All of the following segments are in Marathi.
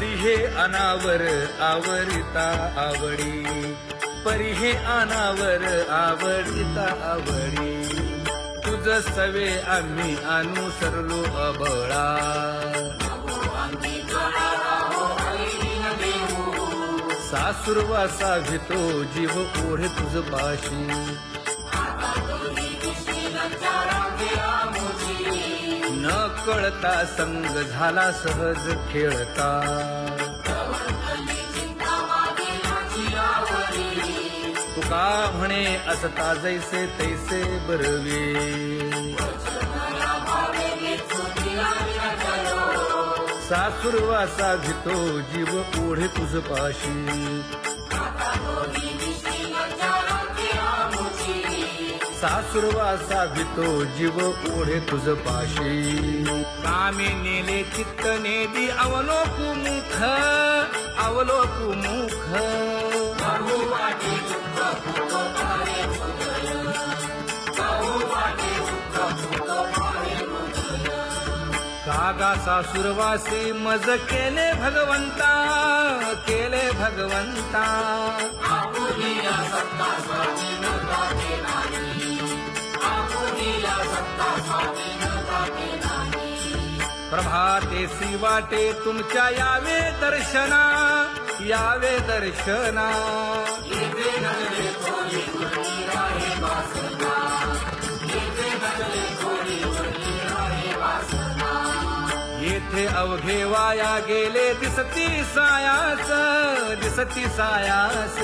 परी हे अनावर आवरिता आवडी, परी हे अनावर आवडिता आवडी, तुझ सवे आम्ही अनुसरलो अबळा, सासुरवासा भितो जीव ओढे तुझ पाशी, न कळता संग झाला सहज खेळता, तुका म्हणे असता जैसे तैसे बरवे, सासुरवासा भितो जीव ओढे तुझ पाशी, सासुरवासा भितो जीव ओढे तुझ पाशी, कामे नेले चित्त नेदी अवलोकु मुख, अवलोकु मुख, कागा सासुरवासी मज केले भगवंता, केले भगवंता, प्रभातेसी वाटे तुमच्या यावे दर्शना, यावे दर्शना, येथे अवघे वाया गेले दिसती सायास, दिसती सायास,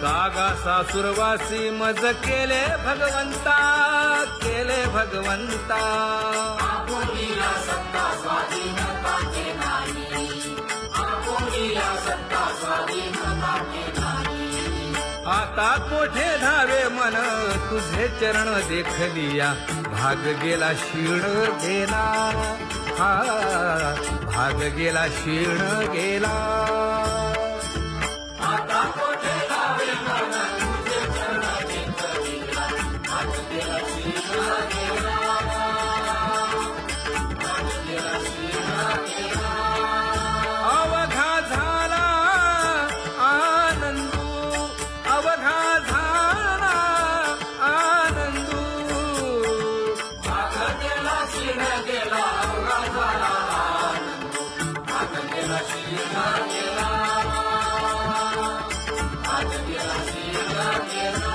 कागा सासुरवासी मज केले भगवंता, केले भगवंता, आता कोठे धावे मन तुझे चरण देखलिया, भाग गेला क्षीण गेला, हा भाग गेला क्षीण गेला, आता कोठे धावे मन तुझे चरण देखलिया, भाग गेला क्षीण गेला, भाग गेला क्षीण गेला, अवघा झाला आनंदू, अवघा झाला आनंदू, भाग गेला क्षीण गेला, अवघा झाला आनंदू, भाग गेला क्षीण गेला, भाग गेला क्षीण गेला,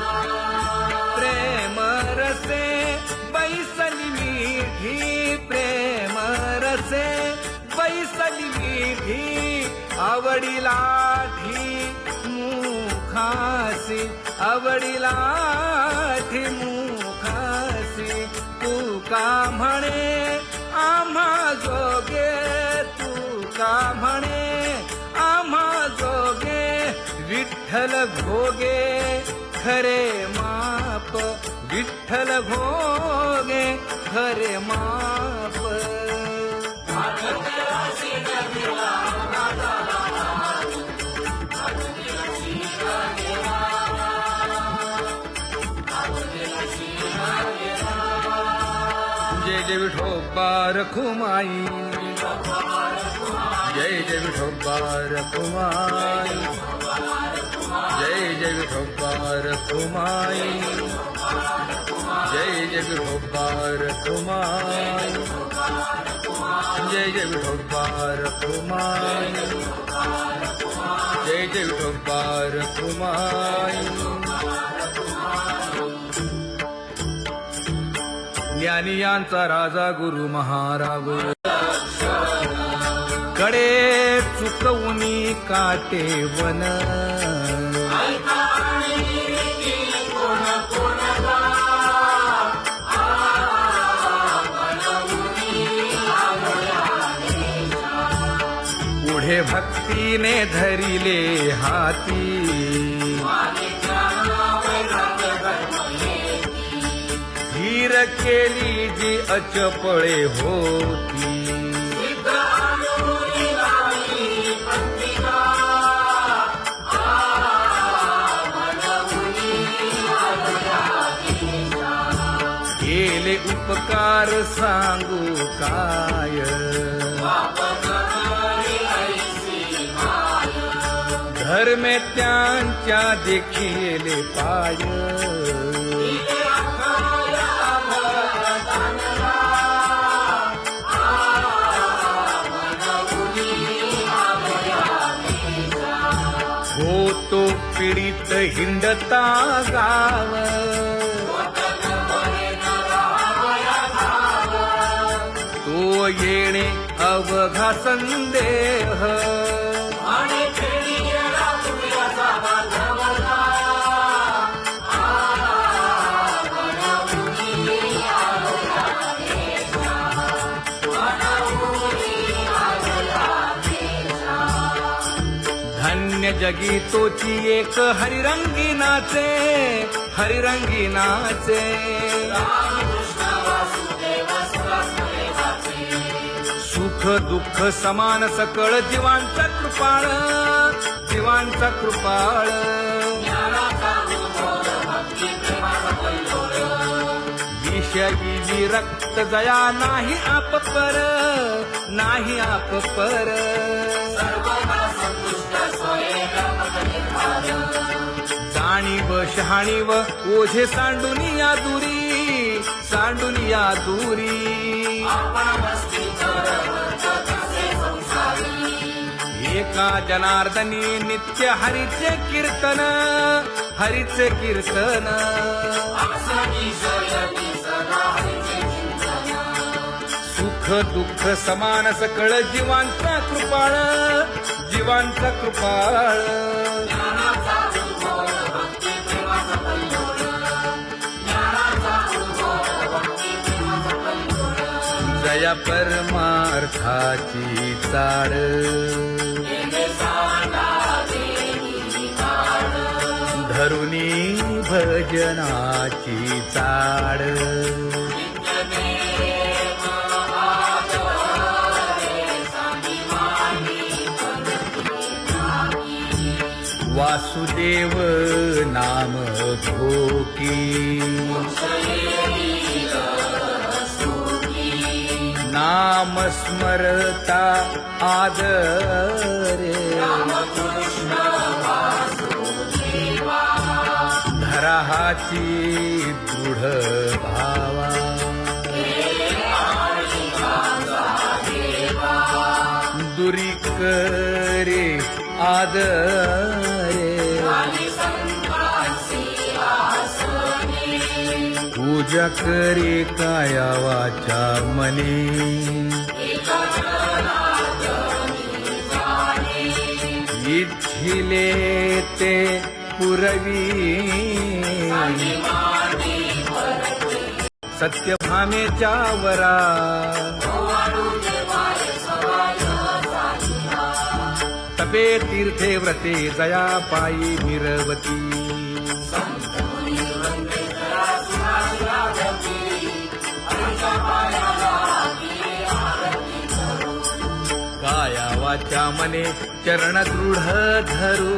प्रेम रसे बैसली मीठी, प्रेम रसे बैसली मीठी, आवडीला मुखासी, आवडीला मुखासी, तू का म्हणे आम्हा जोगे, तू का म्हणे आम्हा जोगे, विठ्ठल भोगे खरे माप, विठ्ठल भोगे खरे माप, जय जय विठोबा रखुमाई, जय जय विठोबा रखुमाई, जय जय विठोबा रखुमाई, जय जय विठोबा रखुमाई, जय जय विठोबा रखुमाई, जय जय विठोबा रखुमाई, ज्ञानियांचा राजा गुरु महाराज, कडे चुकवूनी काटे वन, पुढे भक्तीने धरिले हाती, धीर केली जी अचपळे होती, उपकार सांगू काय, धर्मेत्यांच्या देखील पाय, होतो पीडित हिंडता गाव, तो येणे अवघा संदेह, धन्य जगी तोची एक हरिरंगी नाचे, हरिरंगी नाचे, सुख दुःख समान सकळ जीवांचा कृपाळ, जीवांचा कृपाळ, विषयी विरक्त जया नाही आप पर, नाही आप पर, जाणीव शहाणीव ओझे सांडुनिया दुरी, सांडुनिया दुरी, एका जनार्दनी नित्य हरीचे कीर्तन, हरीचे कीर्तन, सुख दुःख समान सकळ जीवांचा कृपाळ, जीवांचा कृपाळ, जया परमार्थाची चाड, धरुनी भजनाची चाड, वासुदेव नाम घोकी, नाम स्मरता आदरे, धराहाची दृढ भावा, दुरी करे आदरे, पूजा करे काया वाचा मने, इच्छिले ते पुरवी, सत्यभामेच्या वरा, तपे तीर्थे व्रते जया पायी निरवती, काया वाचा मने चरण दृढ धरू,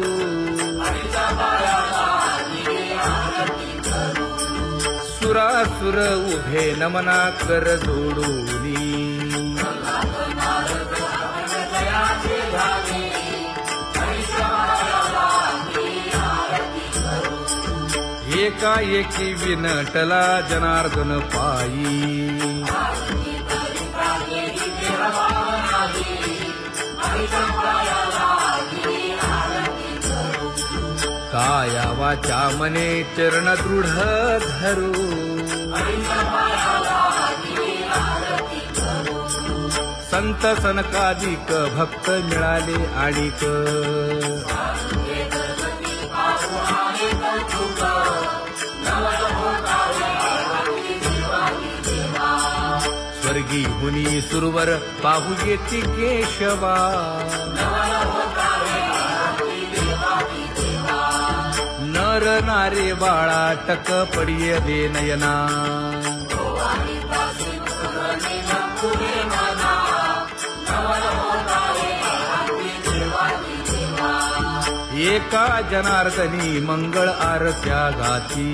सुरासुर उभे नमना कर जोडूनी, एकाएकी विनटला जनार्दन पायी, काया वाचा मने चरण दृढ धरू, संत सनकादिक भक्त मिळाले आणिक, स्वर्गी हुनी सुरवर पाहू येती केशवा, नर नारे बाळा टक पडिय दे नयना, एका जनार्दनी मंगळ आरत्या गाती,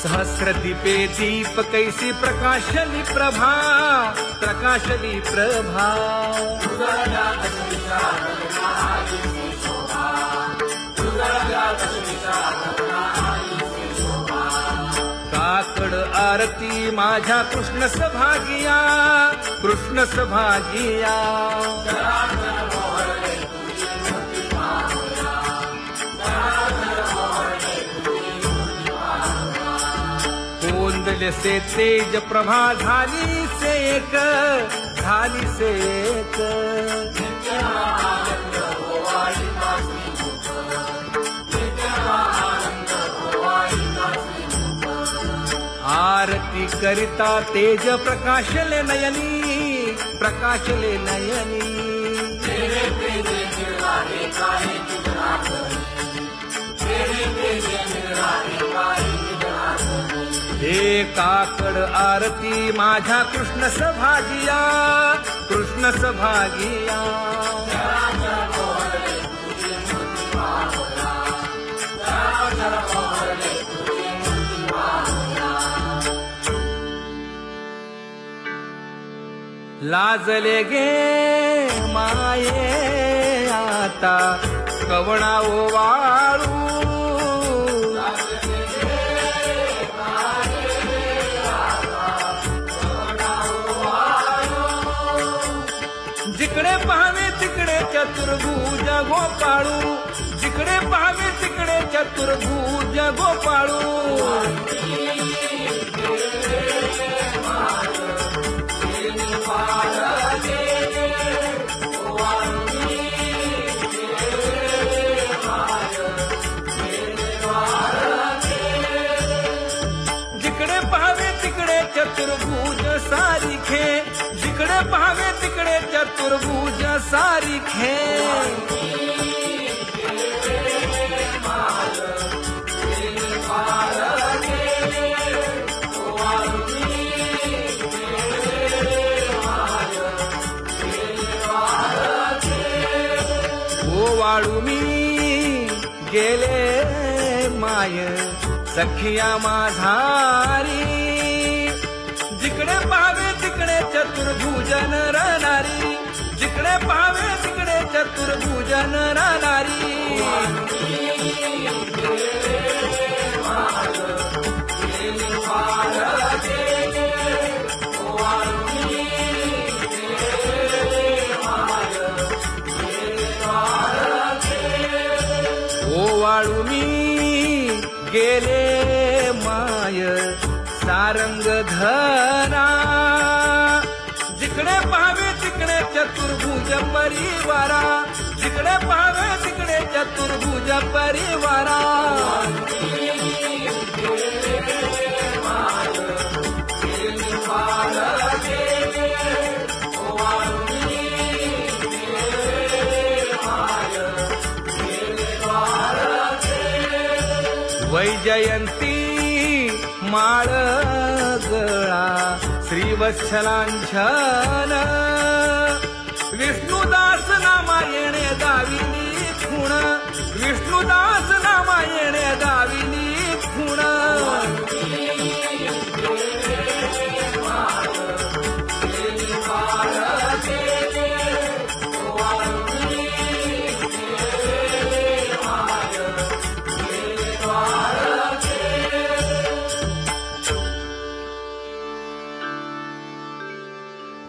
सहस्रदीपे दीप कैसी प्रकाशली प्रभा, प्रकाशली प्रभा. काकड आरती माझ्या कृष्ण सभागिया, कृष्ण सभागिया. कोंदले से तेज प्रभा झाली से एक, झाली से एक. आरती करिता तेज प्रकाशले नयनी, प्रकाशले नयनी. हे काकड आरती माझ्या कृष्ण सभागिया, कृष्ण सभागिया. लाजले गे माये आता कवणा ओवाळू. जिकडे पाहावे तिकडे चतुर्भुज गोपाळू, जिकडे पाहावे तिकडे चतुर्भुज गोपाळू. जिकडे पाहावे तिकडे चतुर्भुज सारिखे, जिकडे पाहावे तिकडे चतुर्भुज सारिखे. ओवाळू मी गेले माय सखिया माझारी. जिकडे पाहावे तिकडे चतुर्भुज नरनारी, जिकडे पाहावे तिकडे चतुर्भुज नरनारी. ओवाळू मी गेले माय सारंग धरा. जिकडे पाहावे तिकडे चतुर्भुज परिवारा, जिकडे पाहावे तिकडे चतुर्भुज परिवारा. वैजयंती माळ गळा श्रीवत्सलांछन. विष्णुदास नामायणे दाविनी खूण, विष्णुदास नामायणे दाविनी खूण.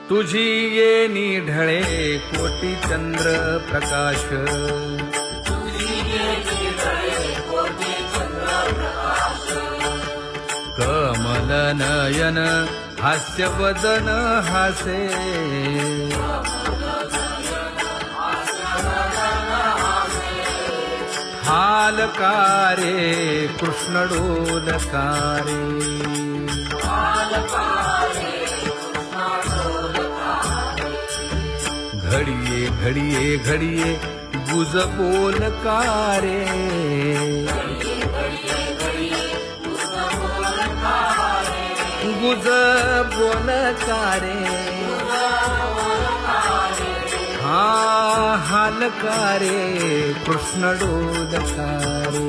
तुझी येणी ढळे कोटी चंद्र प्रकाश. कमल नयन हास्य वदन हासे. हालकारे कृष्ण डोलकारे. घडिये घडिये घडिये गुज बोलकारे. गुज बोलकारे. हा हालकारे कृष्ण डोलकारे.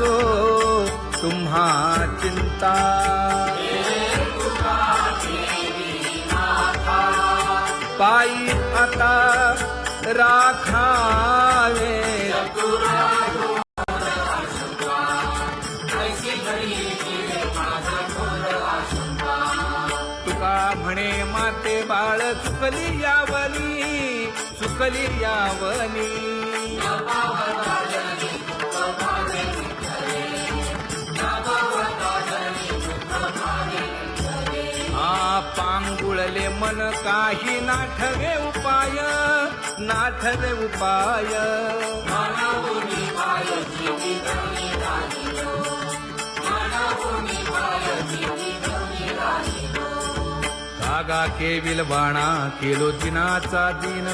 नसो तुम्हा चिंता. पायी आता राखावे तुका म्हणे माते बाळ चुकली यावनी. पांगुळले मन काही नाठवे उपाय. कागा केविल बाणा केलो दिनाचा दिन.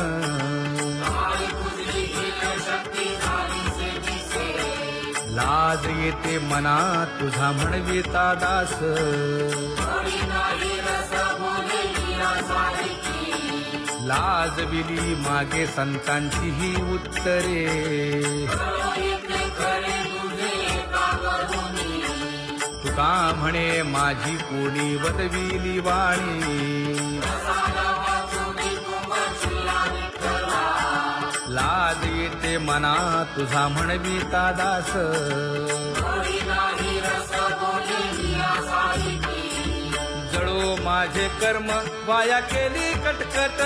लाज येते मना तुझा म्हणविता दास. लाजविली मागे संतांची ही उत्तरे. तुका म्हणे माझी कोणी वदविली वाणी. लाज येते मना तुझा म्हणविता दास. जळो माझे कर्म वाया केली कटकट.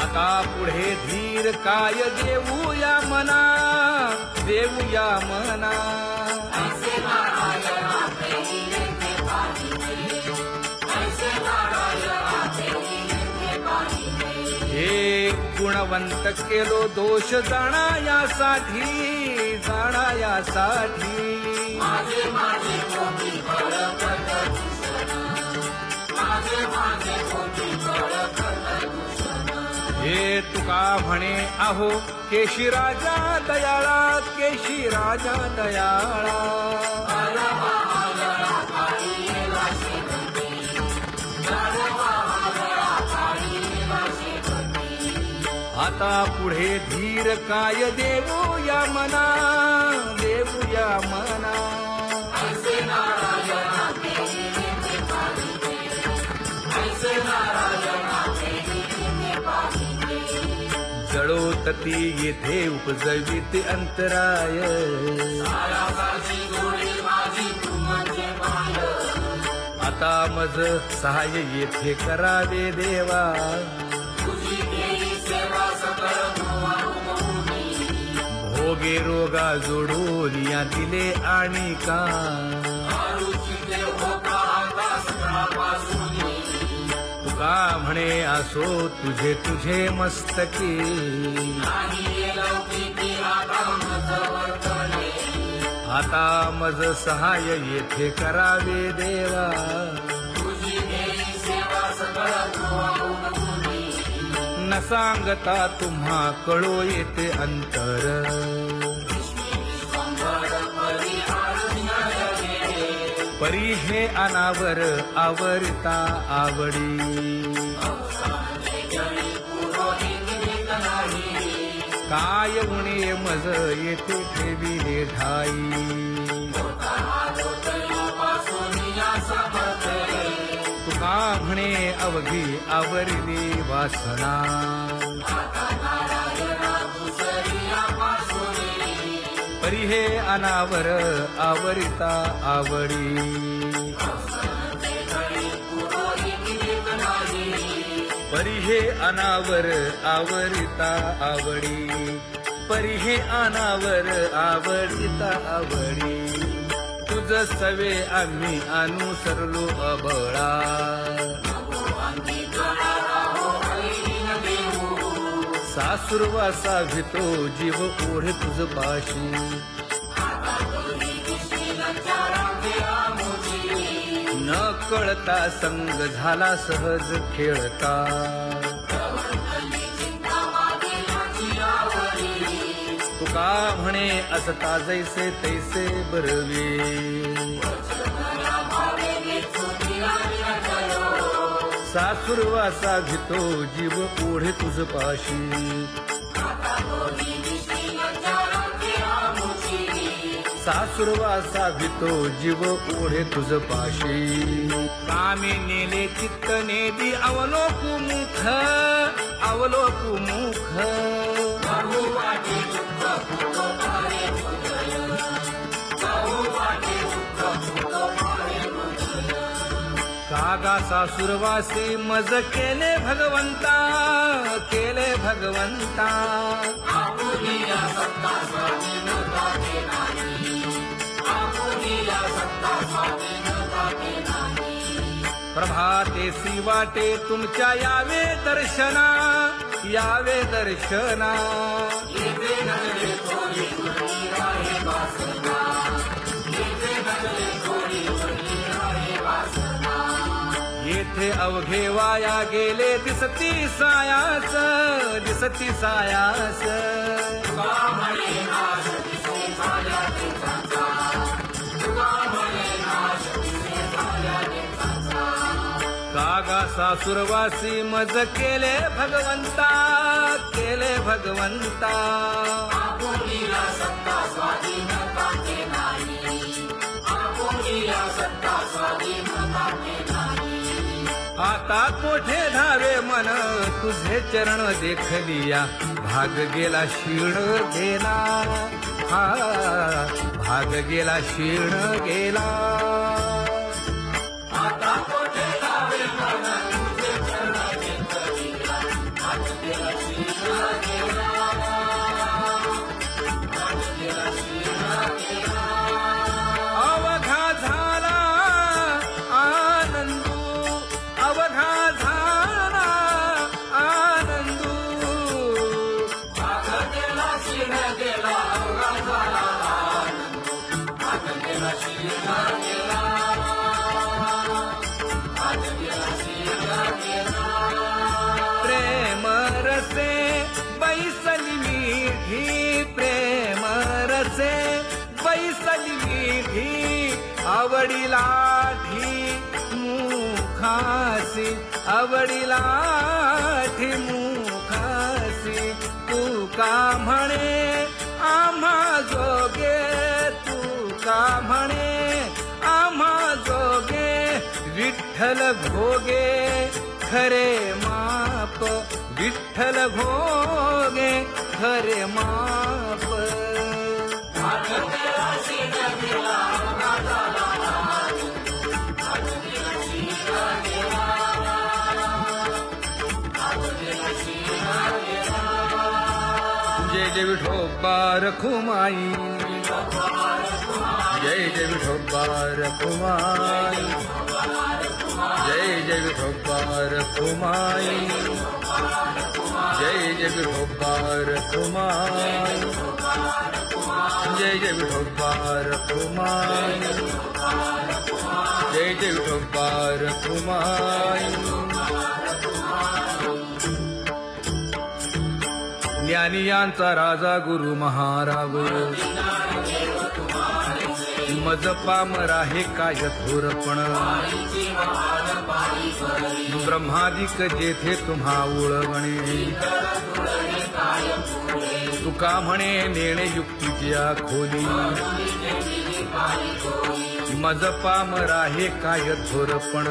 आता पुढे धीर काय देऊया मना. हे गुणवंत केलो दोष जाणायासाठी. हे तुका म्हणे आहो केशी राजा दयाळा. आता पुढे धीर काय देऊया मना. जळोतती येथे उपजविते अंतराय. आता मज सहाय्य येथे करावे देवा. भोगे रोगा जोडून या दिले आणि का. तुका म्हणे असो तुझे मस्तकी. आता मज सहाय्य येथे करावे देवा. न सांगता तुम्हा कळो येते अंतर. परी हे अनावर आवरता आवडी. काय उणे मज येथे ठेविले ठाई. तुका म्हणे अवघी आवरली वासना. परी हे अनावर आवरिता आवडी. परी हे अनावर आवरिता आवडी. परी हे अनावर आवडिता आवडी. तुझ सवे आम्ही अनुसरलो अबळा. सासुरवासा भितो जीव ओढे तुझ पाशी. न कळता संग झाला सहज खेळता. तुका म्हणे असता जैसे तैसे बरवे. सासुरवासा भितो जीव ओढे तुझ पाशी सासुरवासा भितो जीव ओढे तुझ पाशी कामी नेले चित्त नेदी अवलोकु मुख कागा सासुरवासी मज केले भगवंता प्रभाते वाटे तुमच्या यावे दर्शना येथे अवघे वाया गेले दिसती सायास कागा सासुरवासी मज केले भगवंता आता कोठे धावे मन तुझे चरण देखलिया भाग गेला क्षीण गेला आता कोठे धावे मन तुझे चरण देखलिया भाग गेला क्षीण गेला अवघा झाला प्रेम रसे बैसली मीठी आवडीला मुखासी तू का म्हणे आम्हा जोगे विठ्ठल भोगे खरे माप जय विठोबा रखुमाई जय विठोबा रखुमाई जय विठोबा रखुमाई जय विठोबा रखुमाई जय विठोबा रखुमाई जय विठोबा रखुमाई ज्ञानियांचा राजा गुरु महाराज मज पामरा हे काय थोरपण ब्रह्मादिक जेथे तुम्हा उळवणे तुका म्हणे नेणे युक्तीची खोली मज पामरा हे काय थोरपण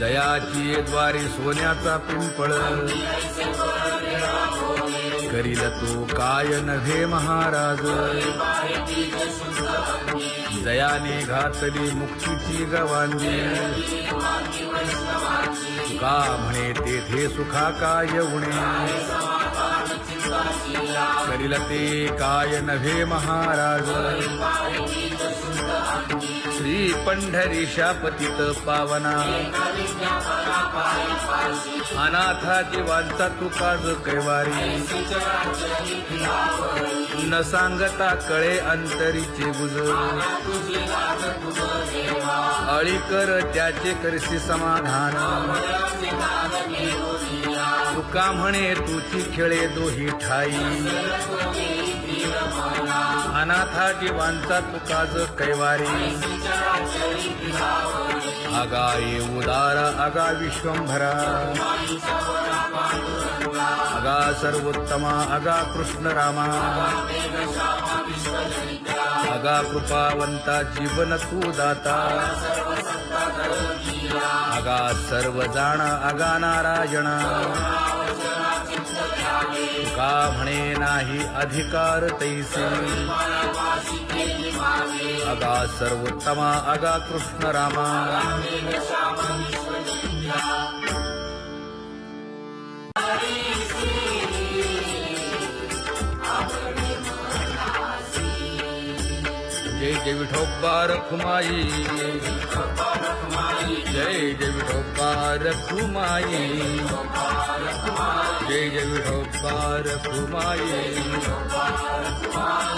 दयाची द्वारे सोन्याचा पिंपळ करील तो काय नव्हे महाराज दयाने घातली मुक्तीची गवांगी तुका म्हणे तेथे सुखा काय उणे करील ते काय नव्हे महाराज श्री पंढरीशा पतित पावना अनाथा जीवांचा तुका ज कैवारी न सांगता कळे अंतरीचे गुज अळी कर त्याचे करशी समाधान तुका म्हणे तुची खेळे दोही ठाई अनाथा जीवांचा तुकाज कैवारी आगा ये उदार आगा विश्वंभरा आगा सर्वोत्तमा आगा कृष्ण रामा आगा कृपावंता जीवन तू दाता आगा सर्व जाणा आगा नारायणा का म्हणे नाही अधिकार तैसे आगा सर्वोत्तमा आगा कृष्ण रामा जय जय विठोबा रखुमाई जय जय विठोबा रखुमाई जय जय विठोबा रखुमाई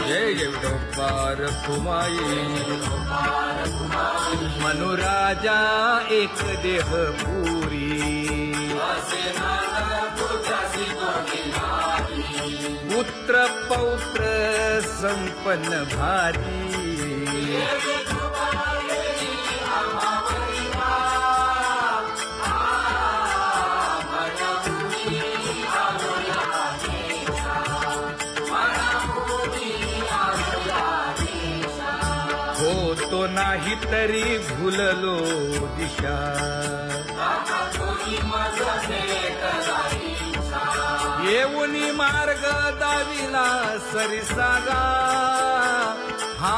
जय जय विठोबा रखुमाई मनुराजा एक देह पुरी पुत्र पौत्र संपन्न भारी हो तो नाही तरी भुललो दिशा येऊनी मार्ग दाविला सरिसागा हा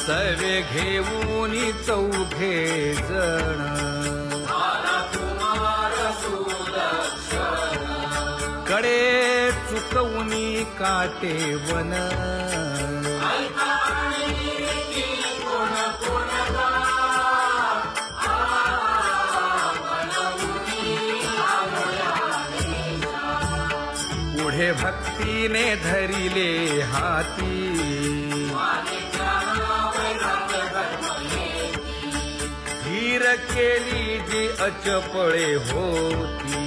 सर्वे घेऊनी चौघे जण कडे चुकवूनी काटे वन पुढे भक्तीने धरिले हाती धीर केली जी अचपळे होती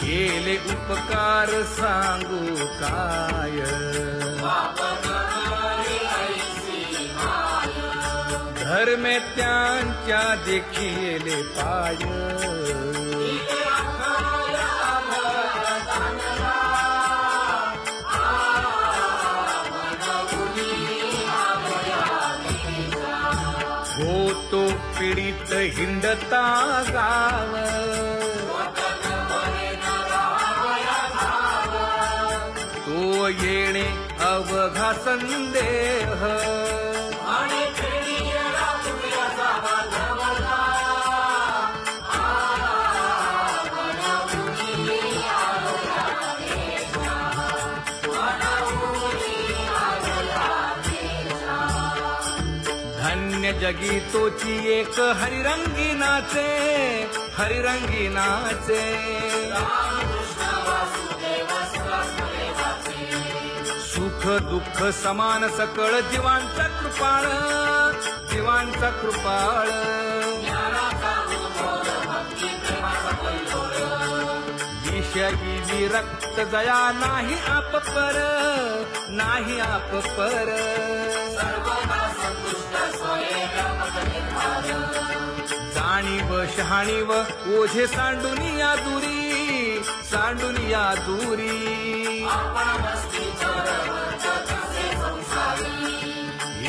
केले उपकार सांगू काय धर्मे त्यांच्या देखिले पाय होतो पीडित हिंडता गाव तो येणे अवघा संदेह धन्य जगी तोची एक हरिरंगी नाचे हरिरंगी नाचे सुख दुःख समान सकळ जीवांचा कृपाळ जीवांचा कृपाळ विषयी विरक्त जया नाही आप पर नाही आप पर जाणीव शहाणीव ओझे सांडुनिया दूरी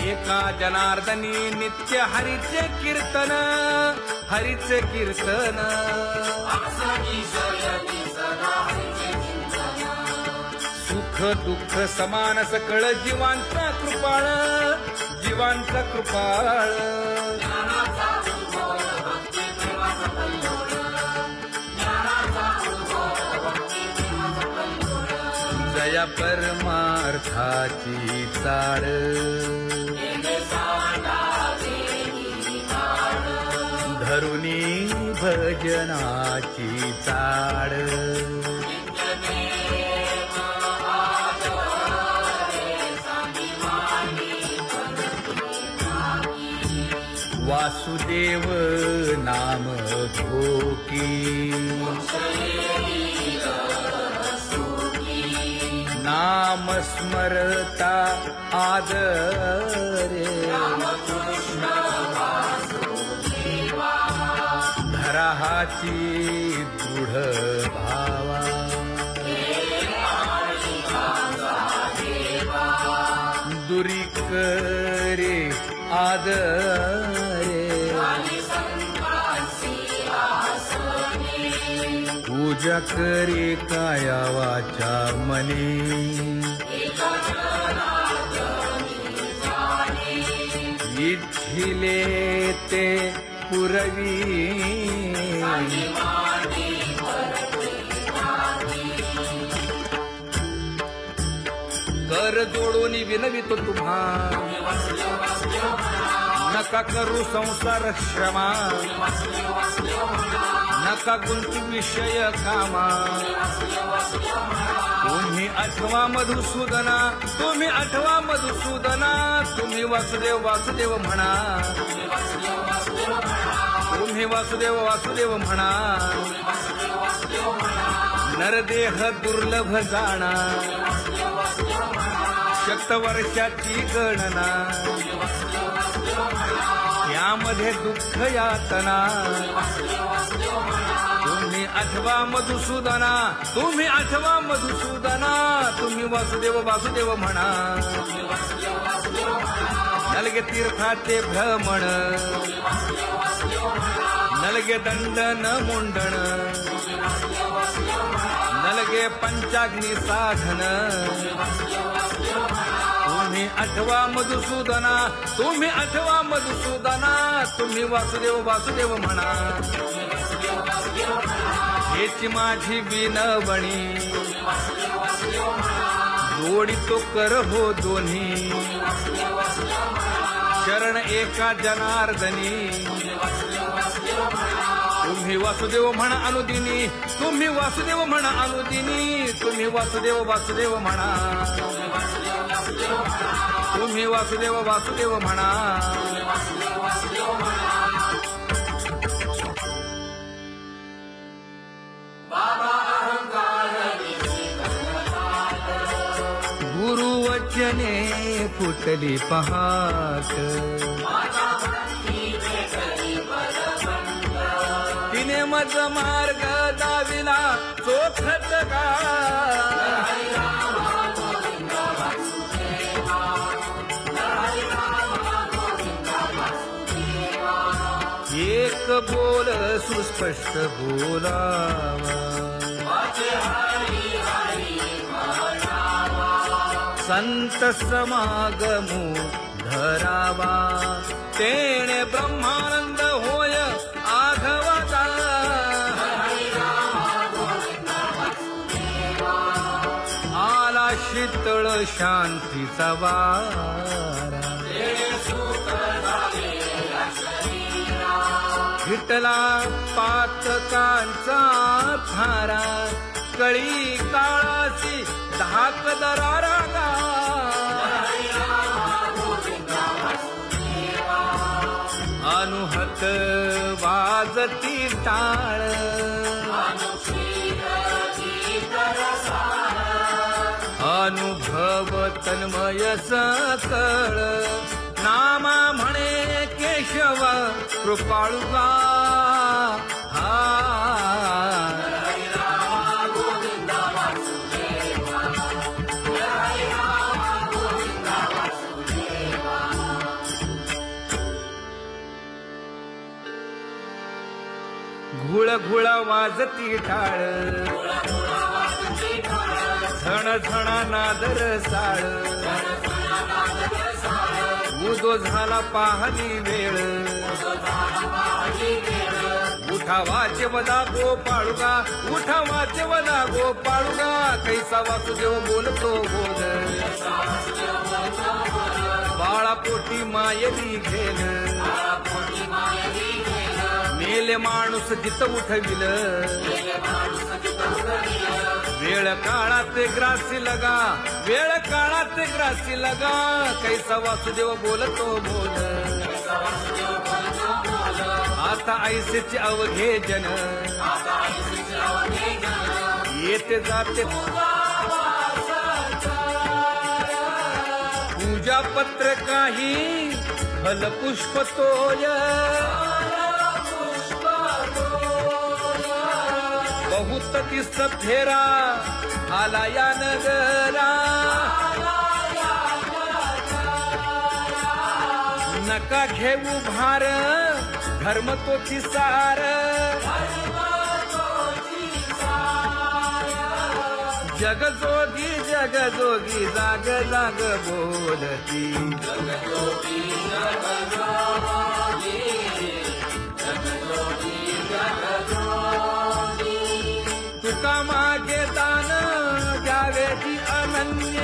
एका जनार्दनी नित्य हरीचे कीर्तन सुख दुःख समान सकळ जीवांचा कृपाळ जया परमार्थाची चाळ धरुनी भजनाची चाळ वासुदेव नाम घोकी नाम स्मरता आदरे धरा हाती दृढ भावा दुरी करे आदरे पूजा करे काया वाचा मने इच्छिले ते पुरवी कर जोडून विनवितो तुम्हा नका करू संसार श्रमा नका गुंतू विषय कामा तुम्ही आठवा मधुसूदना तुम्ही आठवा मधुसूदना तुम्ही वासुदेव वासुदेव म्हणा तुम्ही वासुदेव वासुदेव म्हणा नरदेह दुर्लभ जाणा शतवर्षाची गणना यामध्ये दुःख यातना तुम्ही आठवा मधुसूदना तुम्ही आठवा मधुसूदना तुम्ही वासुदेव वासुदेव म्हणा नलगे तीर्थाचे भ्रमण नलगे दंडन मुंडण नलगे पंचाग्नी साधन तुम्ही आठवा मधुसूदना तुम्ही आठवा मधुसूदना तुम्ही वासुदेव वासुदेव म्हणा हेची माझी विनवणी जोडी तो कर हो दोन्ही शरण एका जनार्दनी तुम्ही वासुदेव म्हणा अनुदिनी तुम्ही वासुदेव म्हणा अनुदिनी तुम्ही वासुदेव वासुदेव म्हणा तुम्ही वासुदेव वासुदेव म्हणा गुरुवचने फुटली पहाट तिने मज मार्ग दाविला चोखत का एक बोल सुस्पष्ट बोलावा संत समागमू धरावा तेणे ब्रह्मानंद होय आघवता आला शीतळ शांतीचा वारा विठला पातकांचा थारा कळी काळाची धाक दरारा अनुहत वाजती टाळ अनुभव तन्मय सकळ नामा म्हणे केशव कृपाळुगा हा घुळ घुळ वाजती टाळ झण झण नादर साळ उदो झाला पाहली वेळ उठा वाचे वदा गोपाळुगा उठा वाचे वदा गोपाळुगा कैसा वासुदेव बोलतो बोल बाळा पोटी मायली घेल मेले माणूस जित उठविल वेळ काळात ग्रासी लगा वेळ काळात ग्रासी लगा कैसा वासुदेव बोलतो बोल आता ऐसेचे अवघे जन येते जाते पूजा पत्र काही फलपुष्प तोय बहुत दिस फेरा आला या नगरा नका घेऊ भार धर्म तो सार जगजोगी जगजोगी जाग जाग बोलती तुका मागे दान द्यावेची अनन्य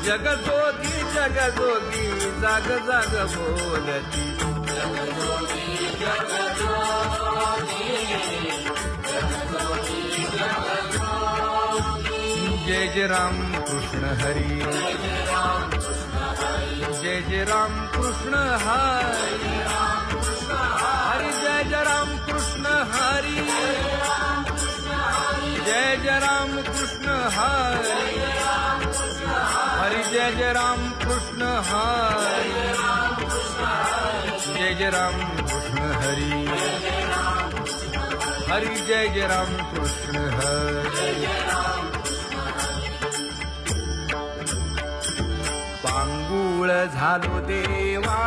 जगजोगी जगजोगी जाग जाग बोलती जय जय राम कृष्ण हरी जय जय राम कृष्ण हरी हरी जय जय राम कृष्ण हरी जय जय राम कृष्ण हरी हरि जय जय राम कृष्ण हरि जय जय राम कृष्ण हरि हरि जय जय राम कृष्ण हरि पांगुळ झालो देवा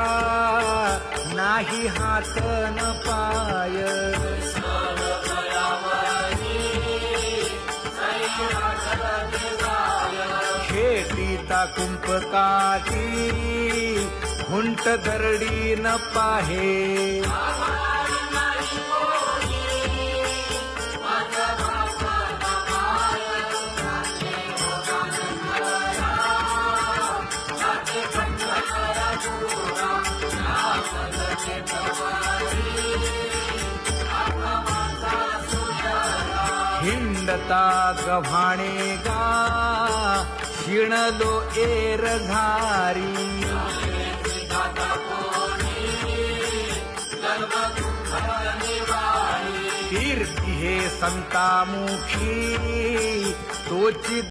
नाही हात न पाय खेटीता कुंपकाठी हुंट दरडी न पाहे हिंडता गव्हाणे गा शिणलो एर घारी कीर्ती हे संतामुखी तोची